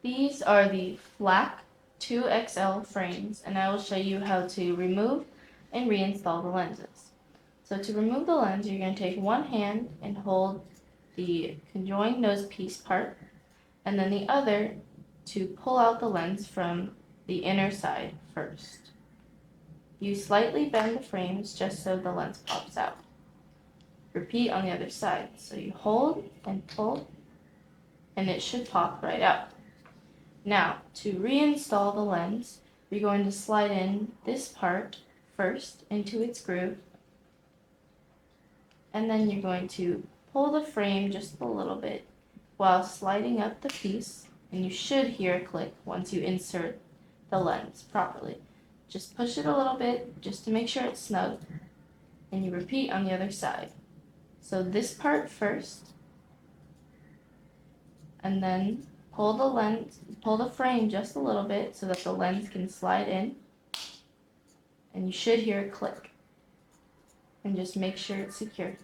These are the Flak 2XL frames, and I will show you how to remove and reinstall the lenses. So to remove the lens, you're going to take one hand and hold the conjoined nose piece part, and then the other to pull out the lens from the inner side first. You slightly bend the frames just so the lens pops out. Repeat on the other side. So you hold and pull, and it should pop right out. Now, to reinstall the lens, you're going to slide in this part first into its groove, and then you're going to pull the frame just a little bit while sliding up the piece, and you should hear a click once you insert the lens properly. Just push it a little bit just to make sure it's snug, and you repeat on the other side. So this part first, and then pull the frame just a little bit so that the lens can slide in, and you should hear a click. And just make sure it's secure.